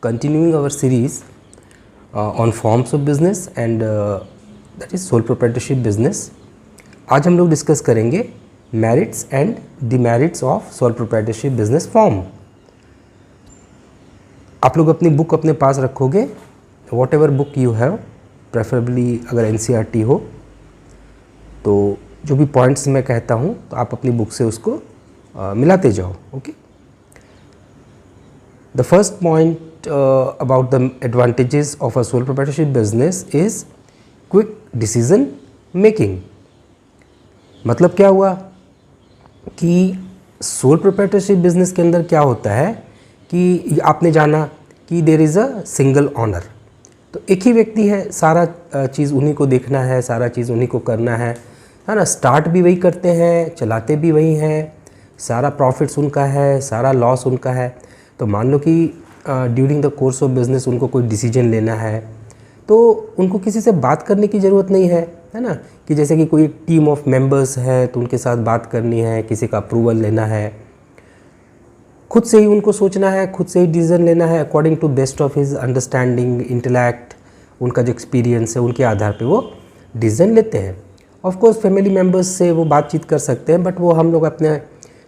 continuing our series on forms of business and that is sole proprietorship business. आज हम लोग discuss करेंगे merits and demerits of sole proprietorship business form. आप लोग अपनी book अपने पास रखोगे, what ever book you have, preferably अगर NCERT हो तो जो भी पॉइंट्स मैं कहता हूँ तो आप अपनी बुक से उसको मिलाते जाओ. Okay. The first point about the advantages of a soul proprietorship business is quick decision making. मतलब क्या हुआ कि सोल प्रोप्राइटरशिप बिजनेस के अंदर क्या होता है कि आपने जाना कि there is a single owner. तो एक ही व्यक्ति है, सारा चीज़ उन्हीं को देखना है, सारा चीज़ उन्हीं को करना है ना. स्टार्ट भी वही करते हैं, चलाते भी वही हैं, सारा प्रॉफिट्स उनका है, सारा लॉस उनका है. तो मान लो कि during the course of business उनको कोई डिसीजन लेना है तो उनको किसी से बात करने की ज़रूरत नहीं है ना. कि जैसे कि कोई टीम ऑफ मेंबर्स है तो उनके साथ बात करनी है, किसी का अप्रूवल लेना है, खुद से ही उनको सोचना है, खुद से ही डिसीजन लेना है according to best of his understanding, intellect, उनका जो एक्सपीरियंस है उनके आधार पे वो डिसीजन लेते हैं. ऑफ कोर्स फैमिली मेम्बर्स से वो बातचीत कर सकते हैं, बट वो हम लोग अपने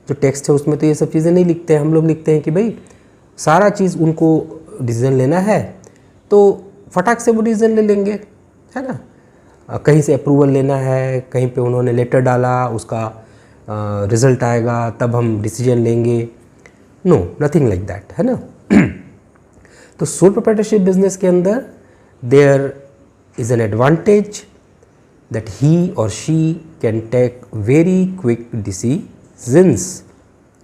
जो टेक्स्ट है उसमें तो ये सब चीज़ें नहीं लिखते हैं. हम लोग लिखते हैं कि भाई सारा चीज़ उनको डिसीजन लेना है तो फटाक से वो डिसीजन ले लेंगे, है ना. कहीं से अप्रूवल लेना है, कहीं पे उन्होंने लेटर डाला, उसका रिज़ल्ट आएगा तब हम डिसीजन लेंगे. नो, नथिंग लाइक दैट, है ना. तो सोल प्रोप्राइटरशिप बिजनेस के अंदर there is an advantage that he or she can take very quick decisions,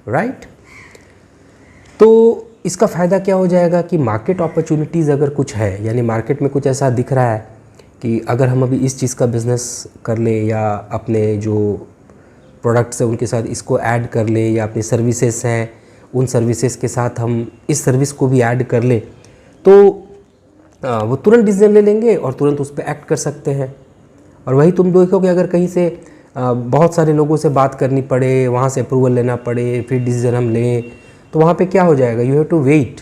right? तो इसका फ़ायदा क्या हो जाएगा कि मार्केट अपॉर्चुनिटीज़ अगर कुछ है, यानी मार्केट में कुछ ऐसा दिख रहा है कि अगर हम अभी इस चीज़ का बिज़नेस कर लें या अपने जो प्रोडक्ट्स हैं उनके साथ इसको ऐड कर लें या अपनी सर्विसेज हैं उन सर्विसेज के साथ हम इस सर्विस को भी ऐड कर लें तो वो तुरंत डिसीजन ले लेंगे और तुरंत उस पर एक्ट कर सकते हैं. और वही तुम देखोगे अगर कहीं से बहुत सारे लोगों से बात करनी पड़े, वहाँ से अप्रूवल लेना पड़े, फिर डिसीजन हम लें तो वहाँ पे क्या हो जाएगा, यू हैव टू वेट.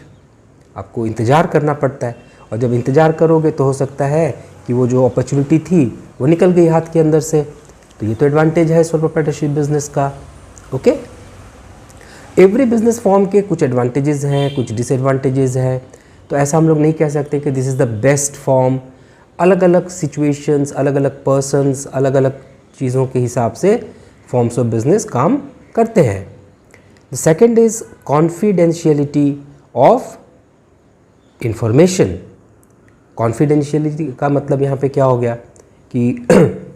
आपको इंतज़ार करना पड़ता है और जब इंतज़ार करोगे तो हो सकता है कि वो जो अपॉर्चुनिटी थी वो निकल गई हाथ के अंदर से. तो ये तो एडवांटेज है सोल प्रोप्राइटरशिप बिजनेस का. ओके. एवरी बिजनेस फॉर्म के कुछ एडवांटेजेस हैं, कुछ डिसएडवांटेजेस हैं. तो ऐसा हम लोग नहीं कह सकते कि this is the best form. अलग अलग सिचुएशंस, अलग अलग पर्सन्स, अलग अलग चीज़ों के हिसाब से फॉर्म्स ऑफ बिजनेस काम करते हैं. The second is confidentiality of information. Confidentiality का मतलब यहाँ पे क्या हो गया कि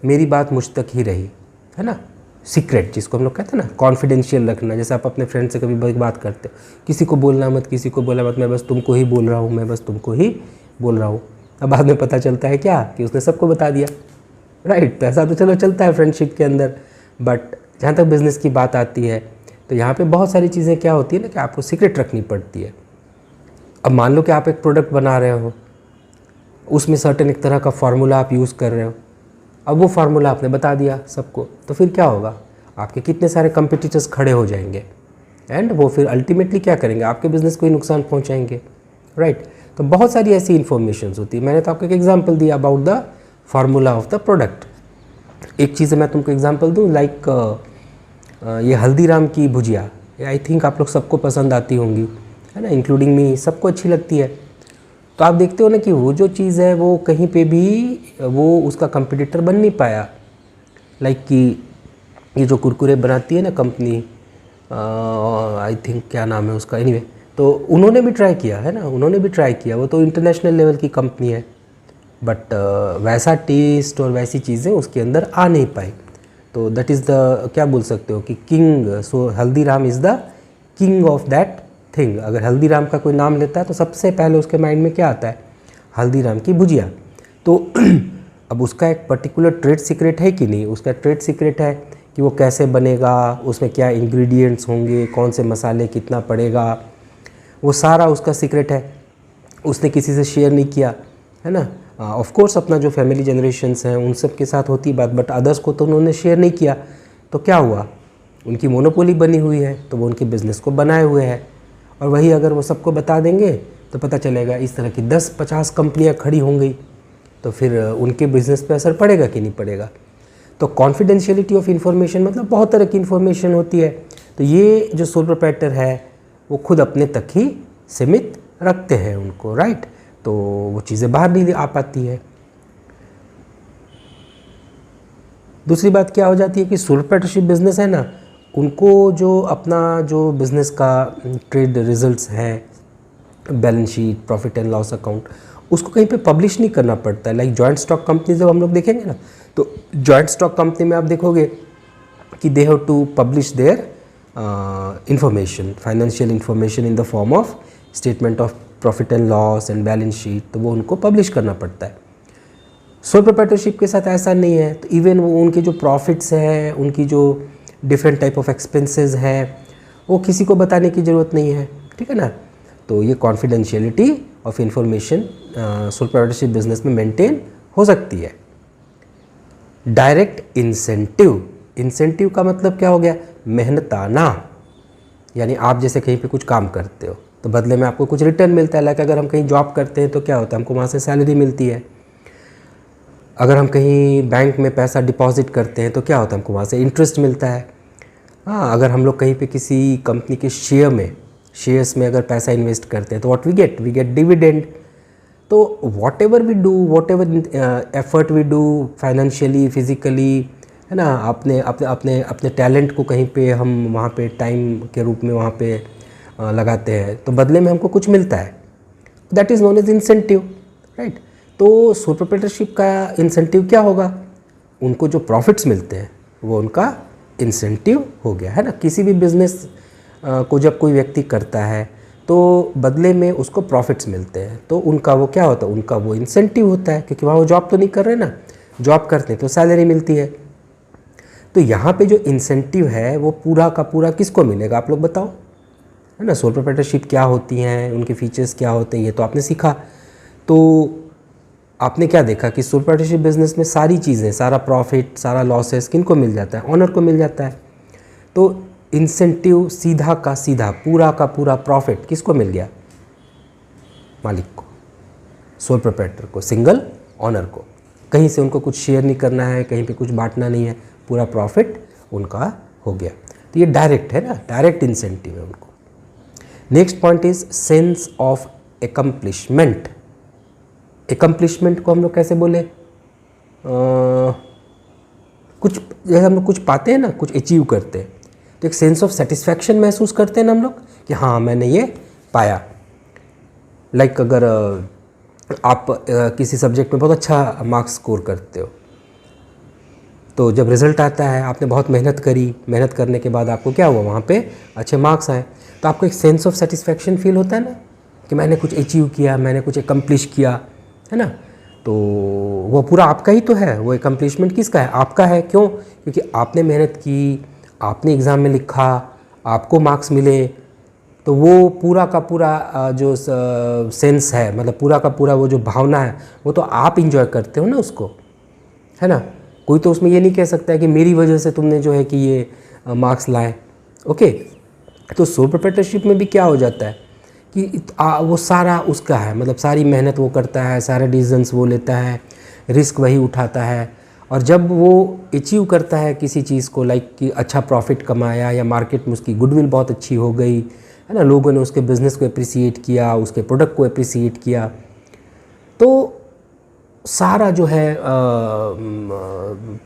मेरी बात मुझ तक ही रही, है ना. सीक्रेट जिसको हम लोग कहते हैं ना, कॉन्फिडेंशियल रखना. जैसे आप अपने फ्रेंड से कभी बात करते हो, किसी को बोलना मत, किसी को बोला मत, मैं बस तुमको ही बोल रहा हूँ, मैं बस तुमको ही बोल रहा हूँ. अब बाद में पता चलता है क्या कि उसने सबको बता दिया, राइट. तो ऐसा तो चलो चलता है फ्रेंडशिप के अंदर, बट जहाँ तक बिज़नेस की बात आती है तो यहाँ पे बहुत सारी चीज़ें क्या होती है ना कि आपको सीक्रेट रखनी पड़ती है. अब मान लो कि आप एक प्रोडक्ट बना रहे हो, उसमें सर्टेन एक तरह का फार्मूला आप यूज़ कर रहे हो. अब वो फार्मूला आपने बता दिया सबको, तो फिर क्या होगा, आपके कितने सारे कंपटीटर्स खड़े हो जाएंगे एंड वो फिर अल्टीमेटली क्या करेंगे, आपके बिज़नेस को ही नुकसान पहुँचाएंगे, राइट. तो बहुत सारी ऐसी इन्फॉर्मेशंस होती है. मैंने तो आपको एक एग्जांपल दिया about the formula of the product. एक चीज़ मैं तुमको एग्जांपल दूँ, लाइक ये हल्दीराम की भुजिया, आई थिंक आप लोग सबको पसंद आती होंगी, है ना, इंक्लूडिंग मी, सबको अच्छी लगती है. तो आप देखते हो ना कि वो जो चीज़ है वो कहीं पे भी वो उसका कंपटीटर बन नहीं पाया. लाइक कि ये जो कुरकुरे बनाती है ना कंपनी, आई थिंक क्या नाम है उसका, एनीवे, तो उन्होंने भी ट्राई किया, है ना, उन्होंने भी ट्राई किया. वो तो इंटरनेशनल लेवल की कंपनी है, बट वैसा टेस्ट और वैसी चीज़ें उसके अंदर आ नहीं पाई. तो दैट इज़ द, क्या बोल सकते हो कि king. So Haldiram is the king of that thing. अगर हल्दीराम का कोई नाम लेता है तो सबसे पहले उसके माइंड में क्या आता है, हल्दीराम की भुजिया. तो अब उसका एक पर्टिकुलर ट्रेड सीक्रेट है कि नहीं, उसका ट्रेड सीक्रेट है कि वो कैसे बनेगा, उसमें क्या इंग्रेडिएंट्स होंगे, कौन से मसाले कितना पड़ेगा, वो सारा उसका सीक्रेट है. उसने किसी से शेयर नहीं किया, है ना. ऑफ कोर्स अपना जो फैमिली जनरेशन्स हैं उन सब के साथ होती बात, बट अदर्स को तो उन्होंने शेयर नहीं किया. तो क्या हुआ, उनकी मोनोपोली बनी हुई है, तो वो उनके बिज़नेस को बनाए हुए हैं. और वही अगर वो सबको बता देंगे तो पता चलेगा इस तरह की 10-50 कंपनियां खड़ी होंगी, तो फिर उनके बिजनेस पे असर पड़ेगा कि नहीं पड़ेगा। तो कॉन्फिडेंशियलिटी ऑफ इंफॉर्मेशन मतलब बहुत तरह की इंफॉर्मेशन होती है, तो ये जो सोल प्रोप्राइटर है वो खुद अपने तक ही सीमित रखते हैं उनको, राइट। तो वो चीज़ें बाहर नहीं आ पाती है। दूसरी बात क्या हो जाती है कि सोल प्रोप्राइटरशिप बिजनेस है ना, उनको जो अपना जो बिज़नेस का ट्रेड रिजल्ट्स हैं, balance sheet, profit and loss account, उसको कहीं पे पब्लिश नहीं करना पड़ता है। लाइक जॉइंट स्टॉक कंपनी जब हम लोग देखेंगे ना, तो जॉइंट स्टॉक कंपनी में आप देखोगे कि they have to publish their information, financial information in the form of statement of profit and loss and balance sheet, तो वो उनको पब्लिश करना पड़ता है। सोल प्रोप्राइटरशिप के साथ ऐसा नहीं है, तो इवन वो उनके जो प्रॉफिट्स हैं, उनकी जो डिफरेंट टाइप ऑफ एक्सपेंसेस हैं, वो किसी को बताने की ज़रूरत नहीं है, ठीक है ना। तो ये confidentiality of information soul proprietorship business में मेंटेन हो सकती है। डायरेक्ट इंसेंटिव, इंसेंटिव का मतलब क्या हो गया, मेहनताना, यानी आप जैसे कहीं पे कुछ काम करते हो तो बदले में आपको कुछ रिटर्न मिलता है। लाइक अगर हम कहीं जॉब करते हैं तो क्या होता है, हमको वहाँ से सैलरी मिलती है। अगर हम कहीं बैंक में पैसा डिपॉजिट करते हैं तो क्या होता है, हमको वहाँ से इंटरेस्ट मिलता है। हाँ, अगर हम लोग कहीं पे किसी कंपनी के शेयर्स में अगर पैसा इन्वेस्ट करते हैं तो व्हाट वी गेट डिविडेंड। तो whatever we do, whatever effort we do financially, physically, है ना, अपने अपने अपने अपने टैलेंट को कहीं पे हम वहाँ पे टाइम के रूप में वहाँ पे लगाते हैं, तो बदले में हमको कुछ मिलता है। That is known as incentive, right. तो सोल प्रोप्राइटरशिप का इंसेंटिव क्या होगा, उनको जो प्रॉफिट्स मिलते हैं वो उनका इंसेंटिव हो गया, है ना। किसी भी बिजनेस को जब कोई व्यक्ति करता है तो बदले में उसको प्रॉफिट्स मिलते हैं, तो उनका वो क्या होता है, उनका वो इंसेंटिव होता है, क्योंकि वहाँ वो जॉब तो नहीं कर रहे ना, जॉब करते हैं तो सैलरी मिलती है। तो यहाँ पे जो इंसेंटिव है वो पूरा का पूरा किसको मिलेगा, आप लोग बताओ, है ना। सोल प्रोप्राइटरशिप क्या होती हैं, उनके फीचर्स क्या होते हैं, ये तो आपने सीखा। तो आपने क्या देखा कि सोल प्रोप्राइटरशिप बिजनेस में सारी चीज़ें, सारा प्रॉफिट, सारा लॉसेस किनको मिल जाता है, ऑनर को मिल जाता है। तो इंसेंटिव सीधा का सीधा, पूरा का पूरा प्रॉफिट किसको मिल गया, मालिक को, सोल प्रोप्राइटर को, सिंगल ऑनर को। कहीं से उनको कुछ शेयर नहीं करना है, कहीं पे कुछ बांटना नहीं है, पूरा प्रॉफिट उनका हो गया। तो ये डायरेक्ट है ना, डायरेक्ट इंसेंटिव है उनको। Next point is sense of accomplishment. Accomplishment को हम लोग कैसे बोले, कुछ जैसे हम लोग कुछ पाते हैं ना, कुछ अचीव करते हैं तो एक सेंस ऑफ सेटिस्फैक्शन महसूस करते हैं ना हम लोग कि हाँ मैंने ये पाया। लाइक अगर आप किसी सब्जेक्ट में बहुत अच्छा मार्क्स स्कोर करते हो, तो जब रिज़ल्ट आता है, आपने बहुत मेहनत करी, मेहनत करने के बाद आपको क्या हुआ, वहाँ पे अच्छे मार्क्स आए, तो आपको एक सेंस ऑफ सेटिस्फैक्शन फील होता है ना कि मैंने कुछ अचीव किया, मैंने कुछ एकम्प्लिश किया, है ना। तो वो पूरा आपका ही तो है, वो एकम्प्लिशमेंट किसका है, आपका है। क्यों, क्योंकि आपने मेहनत की, आपने एग्ज़ाम में लिखा, आपको मार्क्स मिले, तो वो पूरा का पूरा जो सेंस है, मतलब पूरा का पूरा वो जो भावना है, वो तो आप इंजॉय करते हो ना उसको, है ना। कोई तो उसमें ये नहीं कह सकता है कि मेरी वजह से तुमने जो है कि ये मार्क्स लाए, ओके। तो सोल प्रोप्राइटरशिप में भी क्या हो जाता है कि वो सारा उसका है, मतलब सारी मेहनत वो करता है, सारे डिसीजंस वो लेता है, रिस्क वही उठाता है, और जब वो अचीव करता है किसी चीज़ को, लाइक कि अच्छा प्रॉफिट कमाया या मार्केट में उसकी गुडविल बहुत अच्छी हो गई, है ना, लोगों ने उसके बिज़नेस को अप्रिसिएट किया, उसके प्रोडक्ट को अप्रिसिएट किया, तो सारा जो है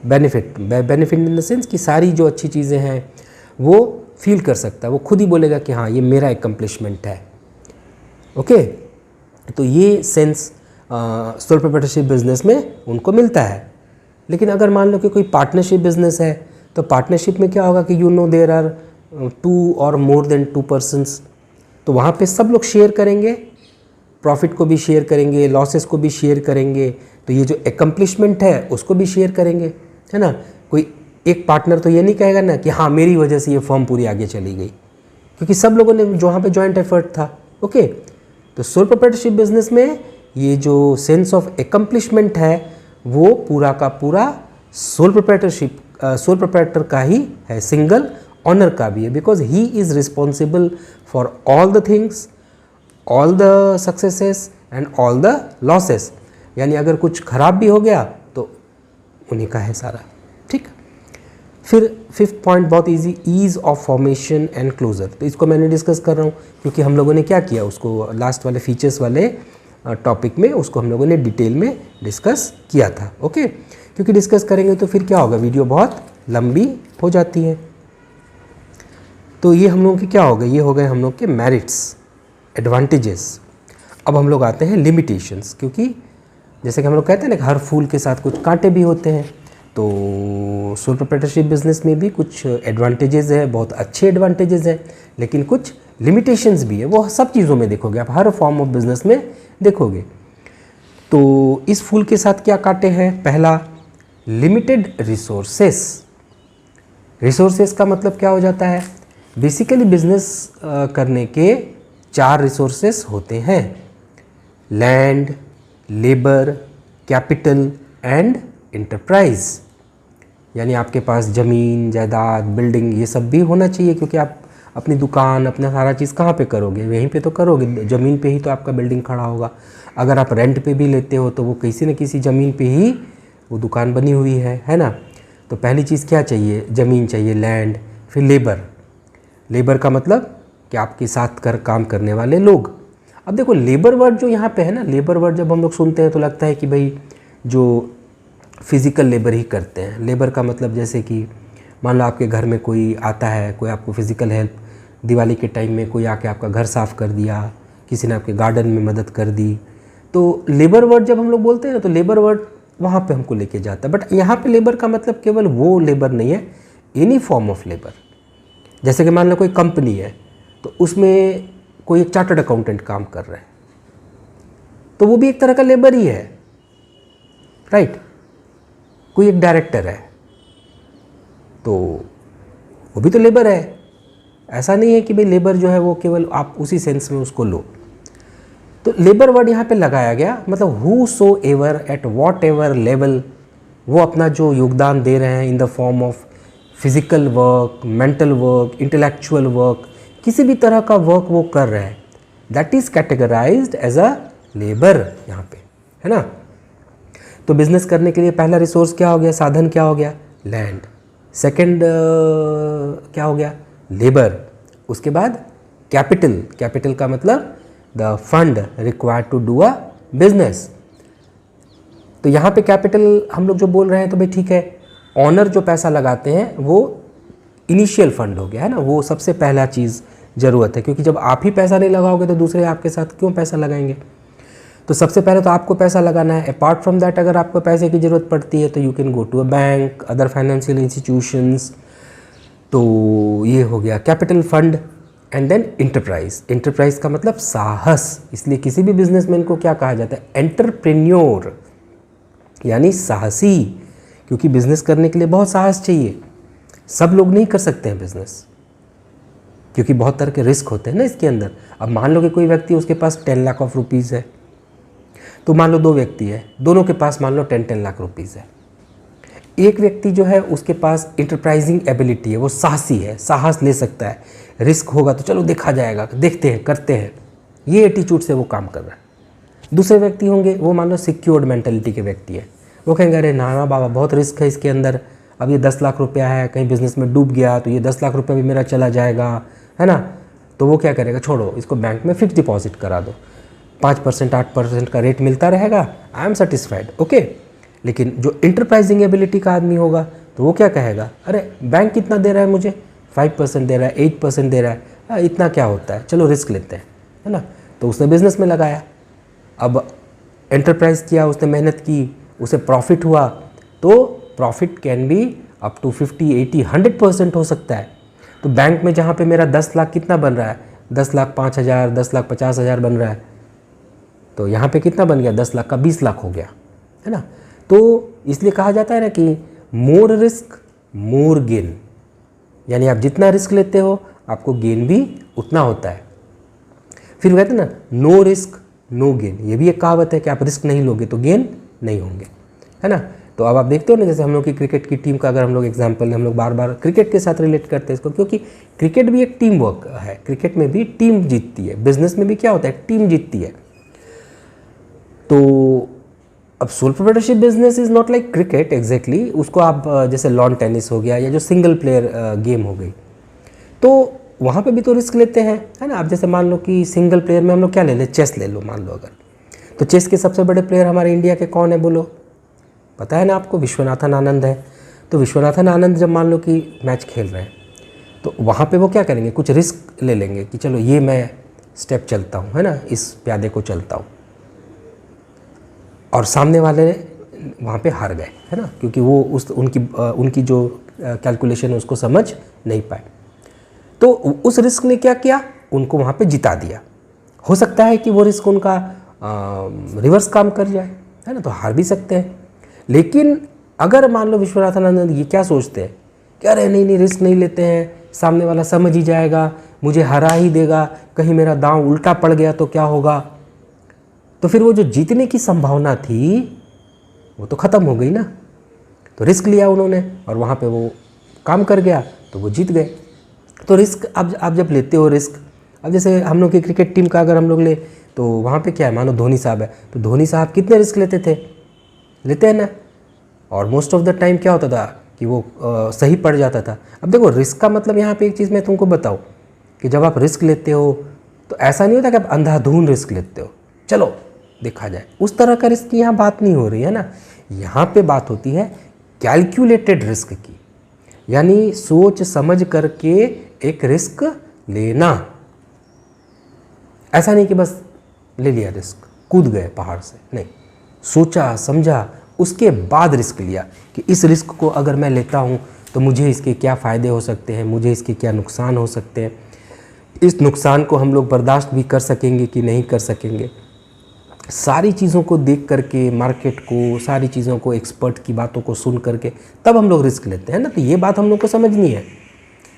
बेनिफिट इन द सेंस कि सारी जो अच्छी चीज़ें हैं वो फील कर सकता है, वो खुद ही बोलेगा कि हाँ ये मेरा एकम्प्लिशमेंट है, ओके। तो ये सेंस सोल प्रोप्राइटरशिप बिजनेस में उनको मिलता है। लेकिन अगर मान लो कि कोई पार्टनरशिप बिजनेस है, तो पार्टनरशिप में क्या होगा कि देयर आर 2 और मोर देन 2 पर्सन्स, तो वहाँ पे सब लोग शेयर करेंगे, प्रॉफिट को भी शेयर करेंगे, लॉसेस को भी शेयर करेंगे, तो ये जो एकम्प्लिशमेंट है उसको भी शेयर करेंगे, है ना। कोई एक पार्टनर तो ये नहीं कहेगा ना कि हाँ मेरी वजह से ये फर्म पूरी आगे चली गई, क्योंकि सब लोगों ने जो वहाँ पे जॉइंट एफर्ट था, ओके। तो सोल प्रोप्राइटरशिप बिजनेस में ये जो सेंस ऑफ एकम्प्लिशमेंट है वो पूरा का पूरा सोल प्रोप्राइटर का ही है, सिंगल ऑनर का भी है, because he is responsible for all the things, all the successes and all the losses, यानी अगर कुछ खराब भी हो गया तो उन्हीं का है सारा। ठीक। फिर फिफ्थ पॉइंट बहुत easy, ease of formation and closure. तो इसको मैंने डिस्कस कर रहा हूँ क्योंकि हम लोगों ने क्या किया, उसको लास्ट वाले फीचर्स वाले टॉपिक में उसको हम लोगों ने डिटेल में डिस्कस किया था। ओके, क्योंकि डिस्कस करेंगे तो फिर क्या होगा, वीडियो बहुत लंबी हो जाती है। तो ये हम लोगों के क्या हो गए, ये हो गए हम लोग के मेरिट्स, एडवांटेजेस। अब हम लोग आते हैं लिमिटेशंस, क्योंकि जैसे कि हम लोग कहते हैं ना कि हर फूल के साथ कुछ कांटे भी होते हैं, तो सोल प्रोप्राइटरशिप बिजनेस में भी कुछ एडवांटेजेस है, बहुत अच्छे एडवांटेजेस हैं, लेकिन कुछ लिमिटेशंस भी है। वो सब चीज़ों में देखोगे आप, हर फॉर्म ऑफ बिजनेस में देखोगे। तो इस फूल के साथ क्या कांटे हैं, पहला लिमिटेड रिसोर्सेस। रिसोर्सेस का मतलब क्या हो जाता है, बेसिकली बिजनेस करने के 4 रिसोर्सेस होते हैं, land, labour, capital and enterprise. यानी आपके पास ज़मीन, जायदाद, बिल्डिंग, ये सब भी होना चाहिए, क्योंकि आप अपनी दुकान, अपना सारा चीज़ कहाँ पे करोगे, यहीं पे तो करोगे, ज़मीन पे ही तो आपका बिल्डिंग खड़ा होगा। अगर आप रेंट पे भी लेते हो तो वो किसी न किसी ज़मीन पे ही वो दुकान बनी हुई है ना। तो पहली चीज़ क्या चाहिए, ज़मीन चाहिए, लैंड। फिर लेबर, लेबर का मतलब कि आपके साथ काम करने वाले लोग। अब देखो लेबर वर्ड जो यहाँ पे है ना, लेबर वर्ड जब हम लोग सुनते हैं तो लगता है कि भाई जो फिज़िकल लेबर ही करते हैं। लेबर का मतलब जैसे कि मान लो आपके घर में कोई आता है, कोई आपको फिज़िकल हेल्प, दिवाली के टाइम में कोई आके आपका घर साफ़ कर दिया, किसी ने आपके गार्डन में मदद कर दी, तो लेबर वर्ड जब हम लोग बोलते हैं ना तो लेबर वर्ड वहाँ पे हमको लेके जाता है। बट यहाँ पे लेबर का मतलब केवल वो लेबर नहीं है, एनी फॉर्म ऑफ लेबर। जैसे कि मान लो कोई कंपनी है तो उसमें कोई एक चार्टर्ड अकाउंटेंट काम कर रहा है, तो वो भी एक तरह का लेबर ही है, राइट। कोई एक डायरेक्टर है तो वो भी तो लेबर है। ऐसा नहीं है कि भाई लेबर जो है वो केवल आप उसी सेंस में उसको लो। तो लेबर वर्ड यहाँ पे लगाया गया, मतलब whosoever at whatever level, वो अपना जो योगदान दे रहे हैं in the form of physical work, mental work, intellectual work, किसी भी तरह का वर्क वो कर रहे हैं, that is categorised as a labour यहाँ पे, है ना। तो बिजनेस करने के लिए पहला रिसोर्स क्या हो गया, साधन क्या हो गया, लैंड। सेकंड क्या हो गया, लेबर। उसके बाद कैपिटल, कैपिटल का मतलब the fund required to do a business. तो यहाँ पे कैपिटल हम लोग जो बोल रहे हैं तो भाई ठीक है, ऑनर जो पैसा लगाते हैं वो इनिशियल फंड हो गया, है ना, वो सबसे पहला चीज़ ज़रूरत है, क्योंकि जब आप ही पैसा नहीं लगाओगे तो दूसरे आपके साथ क्यों पैसा लगाएंगे। तो सबसे पहले तो आपको पैसा लगाना है। अपार्ट फ्रॉम दैट अगर आपको पैसे की ज़रूरत पड़ती है तो you can go to a bank, other financial institutions. तो ये हो गया capital fund. And then enterprise, enterprise का मतलब साहस, इसलिए किसी भी बिजनेसमैन को क्या कहा जाता है, एंटरप्रेन्योर, यानी साहसी, क्योंकि बिजनेस करने के लिए बहुत साहस चाहिए। सब लोग नहीं कर सकते हैं बिजनेस, क्योंकि बहुत तरह के रिस्क होते हैं ना इसके अंदर। अब मान लो कि कोई व्यक्ति उसके पास 10 लाख ऑफ रुपीज़ है, तो मान लो 2 व्यक्ति है, दोनों के पास मान लो 10 लाख रुपीज़ है। एक व्यक्ति जो है उसके पास इंटरप्राइजिंग एबिलिटी है, वो साहसी है, साहस ले सकता है, रिस्क होगा तो चलो देखा जाएगा, देखते हैं, करते हैं, ये एटीट्यूड से वो काम कर रहा है। दूसरे व्यक्ति होंगे वो मान लो सिक्योर्ड मेंटलिटी के व्यक्ति है, वो कहेंगे अरे ना ना बाबा बहुत रिस्क है इसके अंदर, अब ये 10 लाख रुपया है, कहीं बिजनेस में डूब गया तो ये 10 लाख रुपया भी मेरा चला जाएगा, है ना। तो वो क्या करेगा, छोड़ो इसको बैंक में फिक्स डिपॉजिट करा दो, 5% 8% का रेट मिलता रहेगा, आई एम सेटिस्फाइड, ओके। लेकिन जो इंटरप्राइजिंग एबिलिटी का आदमी होगा तो वो क्या कहेगा, अरे बैंक कितना दे रहा है मुझे, 5% दे रहा है, 8% दे रहा है, इतना क्या होता है, चलो रिस्क लेते हैं, है ना। तो उसने बिजनेस में लगाया, अब एंटरप्राइज किया, उसने मेहनत की, उसे प्रॉफिट हुआ, तो profit can be up to 50, 80, 100% हो सकता है। तो बैंक में जहाँ पे मेरा 10 लाख कितना बन रहा है, 10 लाख 5,000, 10 लाख 50,000 बन रहा है, तो यहाँ पे कितना बन गया, 10 लाख का 20 लाख हो गया, है ना। तो इसलिए कहा जाता है ना कि मोर रिस्क मोर गेन, यानी आप जितना रिस्क लेते हो आपको गेन भी उतना होता है। फिर कहते हैं ना नो रिस्क नो गेन, ये भी एक कहावत है कि आप रिस्क नहीं लोगे तो गेन नहीं होंगे, है ना। तो अब आप देखते हो ना, जैसे हम लोग की क्रिकेट की टीम का अगर हम लोग एग्जांपल लें, हम लोग बार बार क्रिकेट के साथ रिलेट करते हैं इसको, क्योंकि क्रिकेट भी एक टीम वर्क है, क्रिकेट में भी टीम जीतती है, बिजनेस में भी क्या होता है, टीम जीतती है। तो अब sole proprietorship business is not like cricket exactly, उसको आप जैसे लॉन टेनिस हो गया या जो सिंगल प्लेयर गेम हो गई, तो वहाँ पे भी तो रिस्क लेते हैं, है ना। आप जैसे मान लो कि सिंगल प्लेयर में हम लोग क्या ले लें, चेस ले लो मान लो अगर, तो चेस के सबसे बड़े प्लेयर हमारे इंडिया के कौन है बोलो, पता है ना आपको, विश्वनाथन आनंद है। तो विश्वनाथन आनंद जब मान लो कि मैच खेल रहे हैं, तो वहाँ पे वो क्या करेंगे, कुछ रिस्क ले लेंगे कि चलो ये मैं स्टेप चलता हूँ, है ना, इस प्यादे को चलता हूँ, और सामने वाले वहाँ पे हार गए, है ना, क्योंकि वो उनकी जो कैलकुलेशन है उसको समझ नहीं पाए। तो उस रिस्क ने क्या किया, उनको वहाँ पे जिता दिया। हो सकता है कि वो रिस्क उनका रिवर्स काम कर जाए, है ना, तो हार भी सकते हैं। लेकिन अगर मान लो विश्वनाथन आनंद ये क्या सोचते हैं कि अरे नहीं नहीं रिस्क नहीं लेते हैं, सामने वाला समझ ही जाएगा, मुझे हरा ही देगा, कहीं मेरा दांव उल्टा पड़ गया तो क्या होगा, तो फिर वो जो जीतने की संभावना थी वो तो ख़त्म हो गई ना। तो रिस्क लिया उन्होंने और वहाँ पे वो काम कर गया तो वो जीत गए। तो रिस्क अब आप जब लेते हो रिस्क, अब जैसे हम लोग की क्रिकेट टीम का अगर हम लोग ले तो वहाँ पे क्या है, मानो धोनी साहब है, तो धोनी साहब कितने रिस्क लेते थे, लेते हैं ना, और मोस्ट ऑफ द टाइम क्या होता था कि वो सही पड़ जाता था। अब देखो रिस्क का मतलब यहाँ पे एक चीज़ मैं तुमको बताऊँ कि जब आप रिस्क लेते हो तो ऐसा नहीं होता कि आप अंधाधुंध रिस्क लेते हो, चलो देखा जाए, उस तरह का रिस्क की यहाँ बात नहीं हो रही है ना। यहाँ पे बात होती है कैलकुलेटेड रिस्क की, यानी सोच समझ करके एक रिस्क लेना। ऐसा नहीं कि बस ले लिया रिस्क, कूद गए पहाड़ से, नहीं, सोचा समझा उसके बाद रिस्क लिया कि इस रिस्क को अगर मैं लेता हूँ तो मुझे इसके क्या फ़ायदे हो सकते हैं, मुझे इसके क्या नुकसान हो सकते हैं, इस नुकसान को हम लोग बर्दाश्त भी कर सकेंगे कि नहीं कर सकेंगे। सारी चीज़ों को देख करके, मार्केट को, सारी चीज़ों को, एक्सपर्ट की बातों को सुन करके तब हम लोग रिस्क लेते हैं ना। तो ये बात हम लोग को समझनी है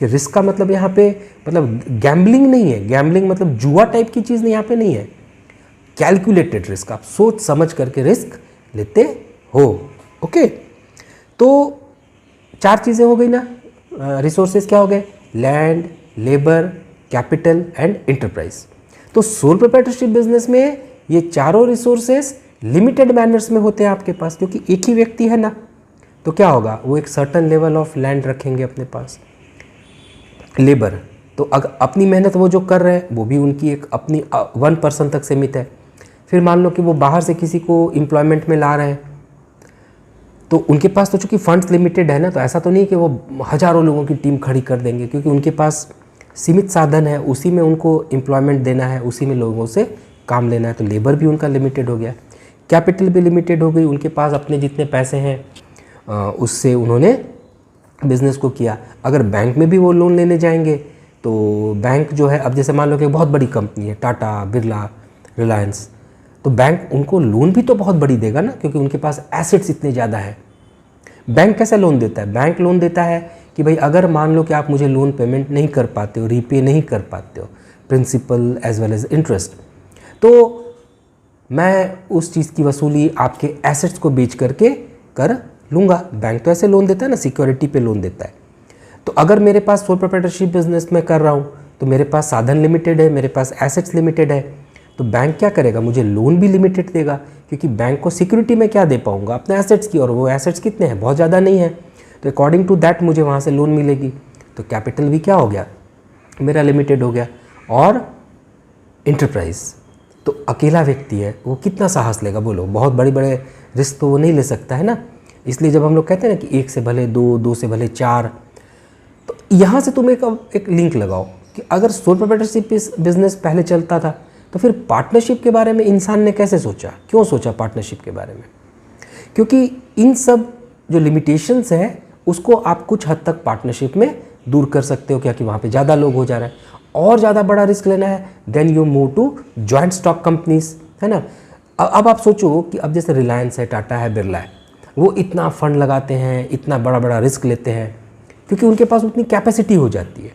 कि रिस्क का मतलब यहाँ पे मतलब गैम्बलिंग नहीं है, गैम्बलिंग मतलब जुआ टाइप की चीज़ यहाँ पे नहीं है, कैलकुलेटेड रिस्क, आप सोच समझ करके रिस्क लेते हो। ओके, तो 4 चीज़ें हो गई ना, रिसोर्सेज क्या हो गए, land, labour, capital and enterprise. तो सोल प्रोप्राइटरशिप बिजनेस में ये चारों रिसोर्सेज लिमिटेड मैनर्स में होते हैं आपके पास, क्योंकि एक ही व्यक्ति है ना, तो क्या होगा, वो एक सर्टन लेवल ऑफ लैंड रखेंगे अपने पास। लेबर, तो अगर अपनी मेहनत वो जो कर रहे हैं वो भी उनकी एक अपनी 1% तक सीमित है। फिर मान लो कि वो बाहर से किसी को एम्प्लॉयमेंट में ला रहे हैं, तो उनके पास तो चूँकि फंड्स लिमिटेड है ना, तो ऐसा तो नहीं कि वो हज़ारों लोगों की टीम खड़ी कर देंगे, क्योंकि उनके पास सीमित साधन है, उसी में उनको एम्प्लॉयमेंट देना है, उसी में लोगों से काम लेना है। तो लेबर भी उनका लिमिटेड हो गया, कैपिटल भी लिमिटेड हो गई, उनके पास अपने जितने पैसे हैं उससे उन्होंने बिज़नेस को किया। अगर बैंक में भी वो लोन लेने जाएंगे तो बैंक जो है, अब जैसे मान लो कि बहुत बड़ी कंपनी है, टाटा, बिरला, रिलायंस, तो बैंक उनको लोन भी तो बहुत बड़ी देगा ना, क्योंकि उनके पास एसेट्स इतने ज़्यादा है। बैंक कैसे लोन देता है, बैंक लोन देता है कि भाई अगर मान लो कि आप मुझे लोन पेमेंट नहीं कर पाते हो, रीपे नहीं कर पाते हो, principal as well as interest, तो मैं उस चीज़ की वसूली आपके एसेट्स को बेच करके कर लूँगा। बैंक तो ऐसे लोन देता है ना, सिक्योरिटी पे लोन देता है। तो अगर मेरे पास सोल प्रोप्राइटरशिप बिजनेस में कर रहा हूँ तो मेरे पास साधन लिमिटेड है, मेरे पास एसेट्स लिमिटेड है, तो बैंक क्या करेगा, मुझे लोन भी लिमिटेड देगा, क्योंकि बैंक को सिक्योरिटी में क्या दे पाऊँगा, अपने एसेट्स की, और वो एसेट्स कितने हैं, बहुत ज़्यादा नहीं है, तो अकॉर्डिंग टू दैट मुझे वहाँ से लोन मिलेगी। तो कैपिटल भी क्या हो गया, मेरा लिमिटेड हो गया। और इंटरप्राइज, तो अकेला व्यक्ति है, वो कितना साहस लेगा बोलो, बहुत बड़े बड़े रिस्क तो वो नहीं ले सकता है ना। इसलिए जब हम लोग कहते हैं ना कि 1 से भले 2, 2 से भले 4, तो यहाँ से तुम एक लिंक लगाओ कि अगर सोल प्रोप्राइटरशिप बिजनेस पहले चलता था तो फिर पार्टनरशिप के बारे में इंसान ने कैसे सोचा, क्यों सोचा पार्टनरशिप के बारे में, क्योंकि इन सब जो लिमिटेशंस हैं उसको आप कुछ हद तक पार्टनरशिप में दूर कर सकते हो, क्या कि वहाँ पे ज़्यादा लोग हो जा रहे हैं। और ज़्यादा बड़ा रिस्क लेना है, then you move to joint stock companies, है ना। अब आप सोचो कि अब जैसे रिलायंस है, टाटा है, बिरला है, वो इतना फंड लगाते हैं, इतना बड़ा बड़ा रिस्क लेते हैं, क्योंकि उनके पास उतनी कैपेसिटी हो जाती है।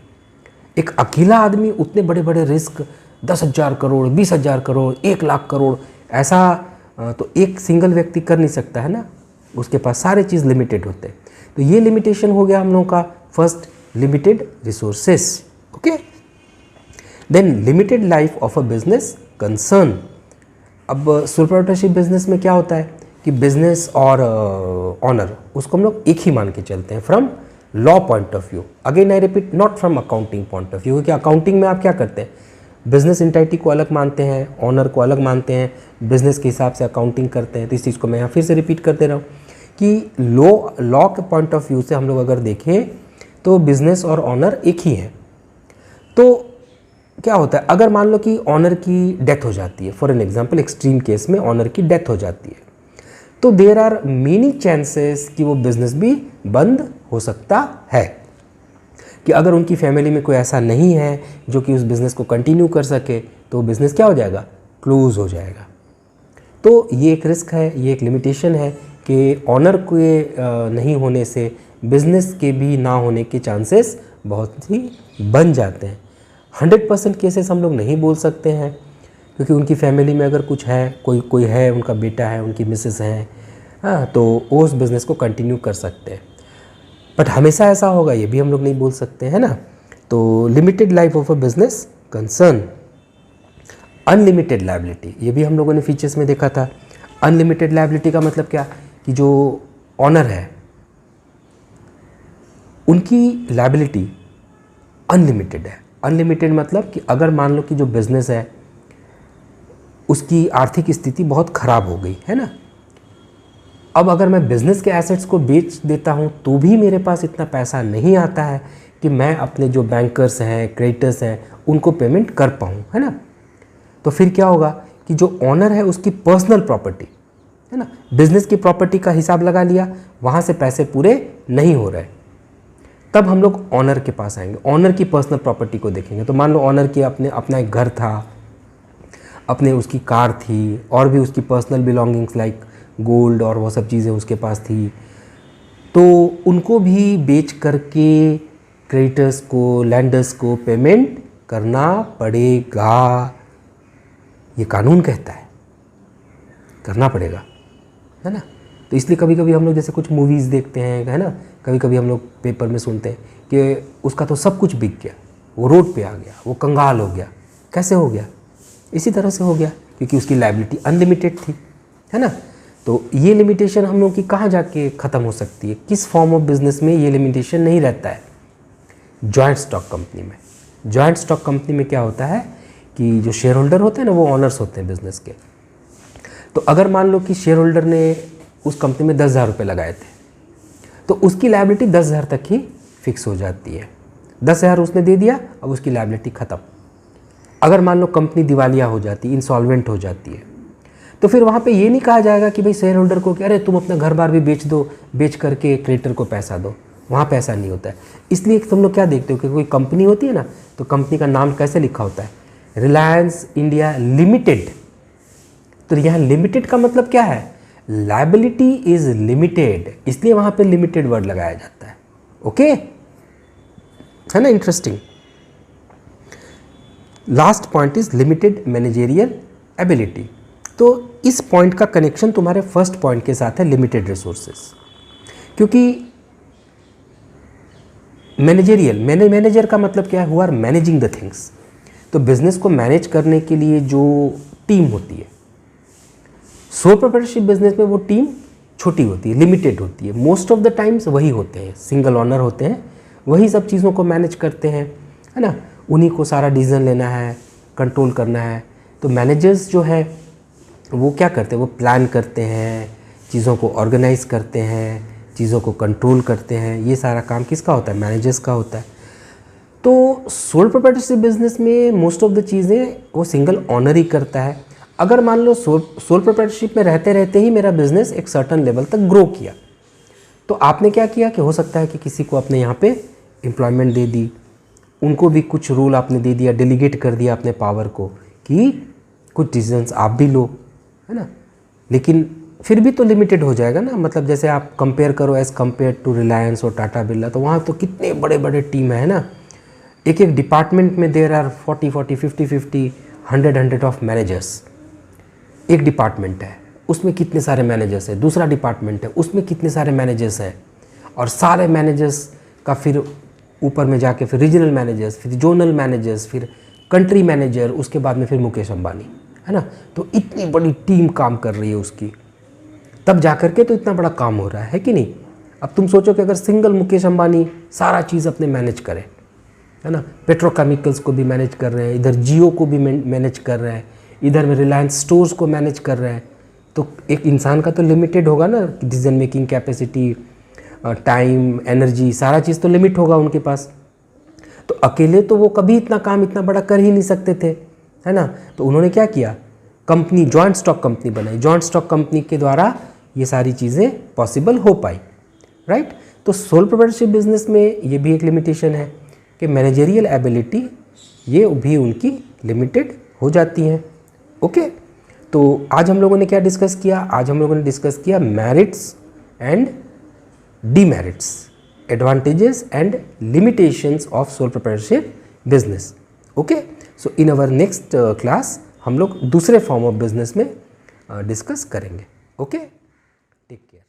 एक अकेला आदमी उतने बड़े बड़े रिस्क 10,000 करोड़, 20,000 करोड़, 1 लाख करोड़, ऐसा तो एक सिंगल व्यक्ति कर नहीं सकता है ना। उसके पास सारे चीज़ लिमिटेड होते हैं। तो ये लिमिटेशन हो गया हम लोगों का first, limited resources. Okay, then limited life of a business concern. अब सोल प्रोप्राइटरशिप बिजनेस में क्या होता है कि बिजनेस और ऑनर उसको हम लोग एक ही मान के चलते हैं from law point of view. Again I repeat, not from accounting point of view, क्योंकि अकाउंटिंग में आप क्या करते हैं, बिजनेस एंटिटी को अलग मानते हैं, ऑनर को अलग मानते हैं, बिजनेस के हिसाब से अकाउंटिंग करते हैं। तो इस चीज़ को मैं यहाँ फिर से रिपीट करते रहा हूँ कि लॉ के पॉइंट ऑफ व्यू से हम लोग अगर देखें तो बिजनेस और ऑनर एक ही है। तो क्या होता है, अगर मान लो कि ऑनर की डेथ हो जाती है, for an example extreme case में ऑनर की डेथ हो जाती है, तो देयर आर मेनी चांसेस कि वो बिजनेस भी बंद हो सकता है, कि अगर उनकी फैमिली में कोई ऐसा नहीं है जो कि उस बिज़नेस को कंटिन्यू कर सके तो बिज़नेस क्या हो जाएगा, क्लोज हो जाएगा। तो ये एक रिस्क है, ये एक लिमिटेशन है कि ऑनर के नहीं होने से बिज़नेस के भी ना होने के चांसेस बहुत ही बन जाते हैं। 100% केसेस हम लोग नहीं बोल सकते हैं, क्योंकि उनकी फैमिली में अगर कुछ है, कोई है, उनका बेटा है, उनकी मिसेस हैं, हाँ, तो वो उस बिज़नेस को कंटिन्यू कर सकते हैं। बट हमेशा ऐसा होगा ये भी हम लोग नहीं बोल सकते, है ना। तो limited life of a business concern. Unlimited liability, ये भी हम लोगों ने फीचर्स में देखा था। अनलिमिटेड लायबिलिटी का मतलब क्या, कि जो ऑनर है उनकी लायबिलिटी अनलिमिटेड है। अनलिमिटेड मतलब कि अगर मान लो कि जो बिज़नेस है उसकी आर्थिक स्थिति बहुत ख़राब हो गई है ना, अब अगर मैं बिज़नेस के एसेट्स को बेच देता हूँ तो भी मेरे पास इतना पैसा नहीं आता है कि मैं अपने जो बैंकर्स हैं, क्रेडिटर्स हैं, उनको पेमेंट कर पाऊँ, है ना। तो फिर क्या होगा कि जो ऑनर है उसकी पर्सनल प्रॉपर्टी है ना, बिज़नेस की प्रॉपर्टी का हिसाब लगा लिया, वहाँ से पैसे पूरे नहीं हो रहे, तब हम लोग ऑनर के पास आएंगे, ऑनर की पर्सनल प्रॉपर्टी को देखेंगे। तो मान लो ऑनर के अपना एक घर था, अपने उसकी कार थी, और भी उसकी पर्सनल बिलोंगिंग्स लाइक गोल्ड और वो सब चीज़ें उसके पास थी, तो उनको भी बेच करके क्रेडिटर्स को, लैंडर्स को पेमेंट करना पड़ेगा। ये कानून कहता है करना पड़ेगा, है ना। तो इसलिए कभी कभी हम लोग जैसे कुछ मूवीज़ देखते हैं, है ना, कभी कभी हम लोग पेपर में सुनते हैं कि उसका तो सब कुछ बिक गया, वो रोड पे आ गया, वो कंगाल हो गया। कैसे हो गया? इसी तरह से हो गया, क्योंकि उसकी लायबिलिटी अनलिमिटेड थी, है ना। तो ये लिमिटेशन हम लोग की कहाँ जाके ख़त्म हो सकती है, किस फॉर्म ऑफ बिजनेस में ये लिमिटेशन नहीं रहता है? जॉइंट स्टॉक कंपनी में। जॉइंट स्टॉक कंपनी में क्या होता है कि जो शेयर होल्डर होते हैं ना, वो ऑनर्स होते हैं बिजनेस के। तो अगर मान लो कि शेयर होल्डर ने उस कंपनी में 10,000 रुपये लगाए थे, तो उसकी लायबिलिटी 10,000 तक ही फिक्स हो जाती है। 10,000 उसने दे दिया, अब उसकी लायबिलिटी ख़त्म। अगर मान लो कंपनी दिवालिया हो जाती, इंसॉल्वेंट हो जाती है, तो फिर वहाँ पे ये नहीं कहा जाएगा कि भाई शेयर होल्डर को कि अरे तुम अपना घर बार भी बेच दो, बेच करके क्रेडिटर को पैसा दो। वहाँ पे ऐसा नहीं होता है। इसलिए तुम लोग क्या देखते हो कि कोई कंपनी होती है ना, तो कंपनी का नाम कैसे लिखा होता है? Reliance India limited. तो यहाँ लिमिटेड का मतलब क्या है? लायबिलिटी इज लिमिटेड, इसलिए वहाँ पे लिमिटेड वर्ड लगाया जाता है। ओके, है ना, interesting. Last point is limited managerial ability. तो इस पॉइंट का कनेक्शन तुम्हारे फर्स्ट पॉइंट के साथ है, लिमिटेड रिसोर्सेस। क्योंकि मैनेजेरियल, मैनेजर का मतलब क्या है? Who are managing the things. तो बिजनेस को मैनेज करने के लिए जो टीम होती है, सोल प्रोप्राइटरशिप बिजनेस में वो टीम छोटी होती है, लिमिटेड होती है। मोस्ट ऑफ द टाइम्स वही होते हैं, सिंगल ऑनर होते हैं, वही सब चीज़ों को मैनेज करते हैं, है ना। उन्हीं को सारा डिसीजन लेना है, कंट्रोल करना है। तो मैनेजर्स जो है वो क्या करते हैं? वो प्लान करते हैं, चीज़ों को ऑर्गेनाइज करते हैं, चीज़ों को कंट्रोल करते हैं। ये सारा काम किसका होता है? मैनेजर्स का होता है। तो सोल प्रोप्राइटरशिप बिजनेस में मोस्ट ऑफ द चीज़ें वो सिंगल ऑनर ही करता है। अगर मान लो सोल प्रोप्राइटरशिप में रहते रहते ही मेरा बिजनेस एक सर्टन लेवल तक ग्रो किया, तो आपने क्या किया कि हो सकता है कि किसी को अपने यहाँ पे एम्प्लॉयमेंट दे दी, उनको भी कुछ रूल आपने दे दिया, डेलीगेट कर दिया अपने पावर को कि कुछ डिसीजंस आप भी लो, है ना। लेकिन फिर भी तो लिमिटेड हो जाएगा ना। मतलब जैसे आप कंपेयर करो एज़ कंपेयर टू रिलायंस और टाटा बिरला, तो वहाँ तो कितने बड़े बड़े टीम है ना। एक एक डिपार्टमेंट में देर आर 40, 50, 100 ऑफ मैनेजर्स। एक डिपार्टमेंट है, उसमें कितने सारे मैनेजर्स हैं, दूसरा डिपार्टमेंट है उसमें कितने सारे मैनेजर्स हैं, और सारे मैनेजर्स का फिर ऊपर में जाके फिर रीजनल मैनेजर्स, फिर जोनल मैनेजर्स, फिर कंट्री मैनेजर, उसके बाद में फिर मुकेश अंबानी, है ना। तो इतनी बड़ी टीम काम कर रही है उसकी, तब जा कर के तो इतना बड़ा काम हो रहा है कि नहीं। अब तुम सोचो कि अगर सिंगल मुकेश अंबानी सारा चीज़ अपने मैनेज करे, है ना, पेट्रोकेमिकल्स को भी मैनेज कर रहे हैं, इधर जियो को भी मैनेज कर रहे हैं, इधर में रिलायंस स्टोर्स को मैनेज कर रहे हैं, तो एक इंसान का तो लिमिटेड होगा ना decision making capacity, time, energy, सारा चीज़ तो लिमिट होगा उनके पास। तो अकेले तो वो कभी इतना काम इतना बड़ा कर ही नहीं सकते थे, है ना। तो उन्होंने क्या किया, कंपनी, जॉइंट स्टॉक कंपनी बनाई, जॉइंट स्टॉक कंपनी के द्वारा ये सारी चीज़ें पॉसिबल हो पाई, राइट। तो सोल प्रोप्राइटरशिप बिजनेस में ये भी एक लिमिटेशन है कि मैनेजरियल एबिलिटी ये भी उनकी लिमिटेड हो जाती हैं। ओके, तो आज हम लोगों ने क्या डिस्कस किया, आज हम लोगों ने डिस्कस किया merits and demerits, advantages and limitations of sole proprietorship business. Okay, so in our next class हम लोग दूसरे फॉर्म ऑफ बिजनेस में डिस्कस करेंगे। Okay, take care.